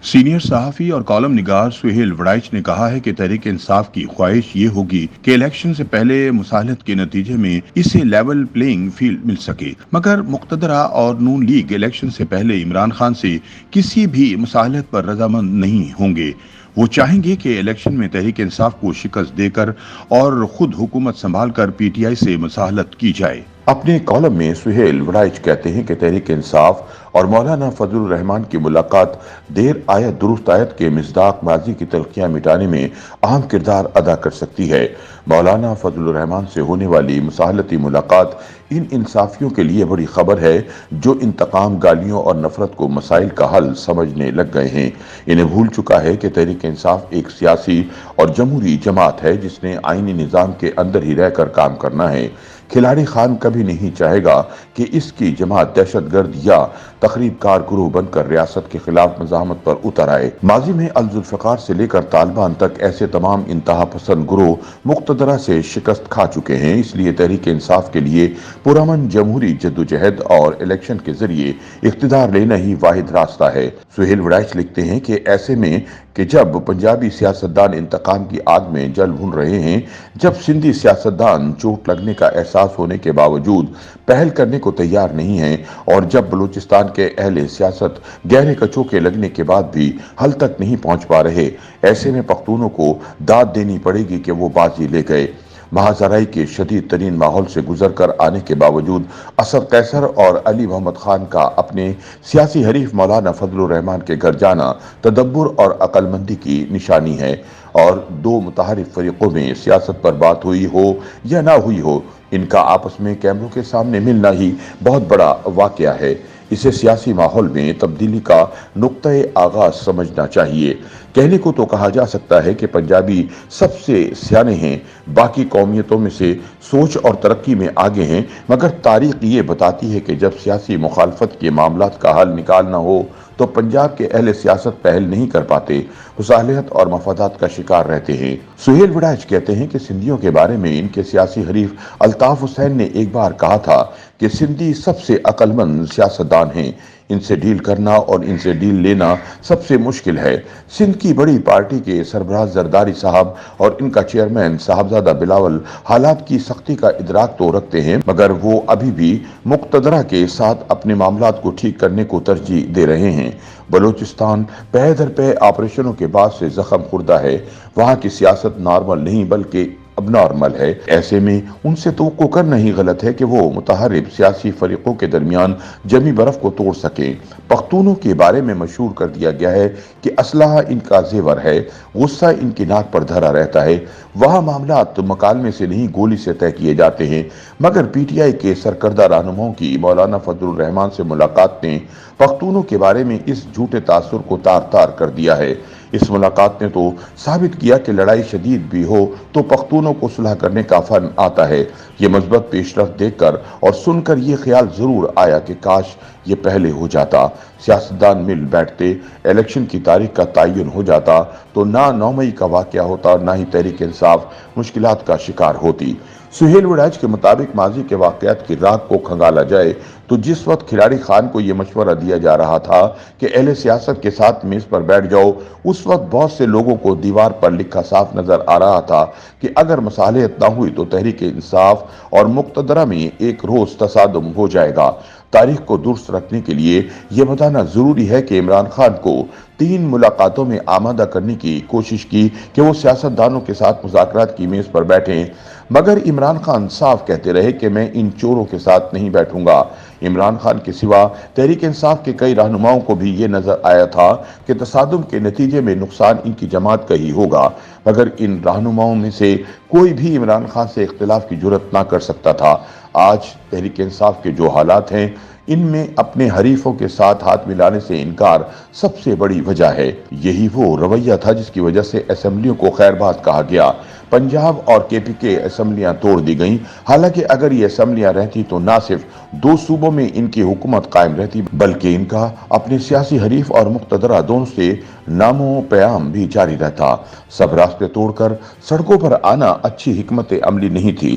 Senior صحافی اور column نگار سہیل وڑائچ نے کہا ہے کہ تحریک انصاف کی خواہش یہ ہوگی کہ الیکشن سے پہلے مصالحت کے نتیجے میں اسے لیول پلینگ فیلڈ مل سکے، مگر مقتدرہ اور نون لیگ الیکشن سے پہلے عمران خان سے کسی بھی مصالحت پر رضامند نہیں ہوں گے۔ وہ چاہیں گے کہ الیکشن میں تحریک انصاف کو شکست دے کر اور خود حکومت سنبھال کر پی ٹی آئی سے مصالحت کی جائے۔ اپنے کالم میں سہیل وڑائچ کہتے ہیں کہ تحریک انصاف اور مولانا فضل الرحمان کی ملاقات دیر آید درست آید کے مصداق ماضی کی تلخیاں مٹانے میں اہم کردار ادا کر سکتی ہے۔ مولانا فضل الرحمان سے ہونے والی مصالحتی ملاقات ان انصافیوں کے لیے بڑی خبر ہے جو انتقام، گالیوں اور نفرت کو مسائل کا حل سمجھنے لگ گئے ہیں۔ انہیں بھول چکا ہے کہ تحریک انصاف ایک سیاسی اور جمہوری جماعت ہے جس نے آئینی نظام کے اندر ہی رہ کر کام کرنا ہے۔ کھلاڑی خان کبھی نہیں چاہے گا کہ اس کی جماعت دہشت گرد یا تخریب کار گروہ بن کر ریاست کے خلاف مزاحمت پر اتر آئے۔ ماضی میں الذوالفقار سے لے کر طالبان تک ایسے تمام انتہا پسند گروہ مقتدرہ سے شکست کھا چکے ہیں، اس لیے تحریک انصاف کے لیے پرامن جمہوری جدوجہد اور الیکشن کے ذریعے اقتدار لینا ہی واحد راستہ ہے۔ سہیل وڑائچ لکھتے ہیں کہ ایسے میں کہ جب پنجابی سیاستدان انتقام کی آگ میں جل بھن رہے ہیں، جب سندھی سیاستدان چوٹ لگنے کا احساس ہونے کے باوجود پہل کرنے کو تیار نہیں ہیں، اور جب بلوچستان کے اہل سیاست گہرے کچوکے لگنے کے بعد بھی حل تک نہیں پہنچ پا رہے، ایسے میں پختونوں کو داد دینی پڑے گی کہ وہ بازی لے گئے۔ مہاجرائی کے شدید ترین ماحول سے گزر کر آنے کے باوجود اسد قیصر اور علی محمد خان کا اپنے سیاسی حریف مولانا فضل الرحمان کے گھر جانا تدبر اور عقل مندی کی نشانی ہے، اور دو متحارب فریقوں میں سیاست پر بات ہوئی ہو یا نہ ہوئی ہو، ان کا آپس میں کیمروں کے سامنے ملنا ہی بہت بڑا واقعہ ہے۔ اسے سیاسی ماحول میں تبدیلی کا نقطہ آغاز سمجھنا چاہیے۔ کہنے کو تو کہا جا سکتا ہے کہ پنجابی سب سے سیانے ہیں، باقی قومیتوں میں سے سوچ اور ترقی میں آگے ہیں، مگر تاریخ یہ بتاتی ہے کہ جب سیاسی مخالفت کے معاملات کا حل نکالنا ہو تو پنجاب کے اہل سیاست پہل نہیں کر پاتے، مصالحت اور مفادات کا شکار رہتے ہیں۔ سہیل وڑائچ کہتے ہیں کہ سندھیوں کے بارے میں ان کے سیاسی حریف الطاف حسین نے ایک بار کہا تھا کہ سندھی سب سے عقل مند سیاستدان ہیں، ان سے ڈیل کرنا اور ان سے ڈیل لینا سب سے مشکل ہے۔ سندھ کی بڑی پارٹی کے سربراہ زرداری صاحب اور ان کا چیئرمین صاحبزادہ بلاول حالات کی سختی کا ادراک تو رکھتے ہیں، مگر وہ ابھی بھی مقتدرہ کے ساتھ اپنے معاملات کو ٹھیک کرنے کو ترجیح دے رہے ہیں۔ بلوچستان پے در پے آپریشنوں کے بعد سے زخم خوردہ ہے، وہاں کی سیاست نارمل نہیں بلکہ اب نارمل ہے۔ ایسے میں ان سے توقع کرنا ہی غلط ہے کہ وہ متحارب سیاسی فریقوں کے درمیان جمی برف کو توڑ سکیں۔ پختونوں کے بارے میں مشہور کر دیا گیا ہے کہ اسلحہ ان کا زیور ہے، غصہ ان کی ناک پر دھرا رہتا ہے۔ وہاں معاملات مکالمے سے نہیں گولی سے طے کیے جاتے ہیں، مگر پی ٹی آئی کے سرکردہ رہنماؤں کی مولانا فضل الرحمان سے ملاقات نے پختونوں کے بارے میں اس جھوٹے تاثر کو تار تار کر دیا ہے۔ اس ملاقات نے تو ثابت کیا کہ لڑائی شدید بھی ہو تو پختونوں کو صلح کرنے کا فن آتا ہے۔ یہ مثبت پیش رفت دیکھ کر اور سن کر یہ خیال ضرور آیا کہ کاش یہ پہلے ہو جاتا، سیاستدان مل بیٹھتے، الیکشن کی تاریخ کا تعین ہو جاتا تو نہ 9 مئی کا واقعہ ہوتا اور نہ ہی تحریک انصاف مشکلات کا شکار ہوتی۔ سہیل وڑائچ کے مطابق ماضی کے واقعات کی راگ کو کھنگالا جائے تو جس وقت کھلاڑی خان کو یہ مشورہ دیا جا رہا تھا کہ اہل سیاست کے ساتھ میز پر بیٹھ جاؤ، اس وقت بہت سے لوگوں کو دیوار پر لکھا صاف نظر آ رہا تھا کہ اگر مصالحت نہ ہوئی تو تحریک انصاف اور مقتدرہ میں ایک روز تصادم ہو جائے گا۔ تاریخ کو درست رکھنے کے لیے یہ بتانا ضروری ہے کہ عمران خان کو 3 ملاقاتوں میں آمادہ کرنے کی کوشش کی کہ وہ سیاستدانوں کے ساتھ مذاکرات کی میز پر بیٹھیں، مگر عمران خان صاف کہتے رہے کہ میں ان چوروں کے ساتھ نہیں بیٹھوں گا۔ عمران خان کے سوا تحریک انصاف کے کئی رہنماؤں کو بھی یہ نظر آیا تھا کہ تصادم کے نتیجے میں نقصان ان کی جماعت کا ہی ہوگا، مگر ان رہنماؤں میں سے کوئی بھی عمران خان سے اختلاف کی جرات نہ کر سکتا تھا۔ آج تحریک انصاف کے جو حالات ہیں، ان میں اپنے حریفوں کے ساتھ ہاتھ ملانے سے انکار سب سے بڑی وجہ ہے۔ یہی وہ رویہ تھا جس کی وجہ سے اسمبلیوں کو خیر بات کہا گیا۔ پنجاب اور کے پی کے اسمبلیاں توڑ دی گئیں، حالانکہ اگر یہ اسمبلیاں رہتی تو نہ صرف 2 صوبوں میں ان کی حکومت قائم رہتی بلکہ ان کا اپنے سیاسی حریف اور مقتدرہ دونوں سے نام و پیام بھی جاری رہتا۔ سب راستے توڑ کر سڑکوں پر آنا اچھی حکمت عملی نہیں تھی۔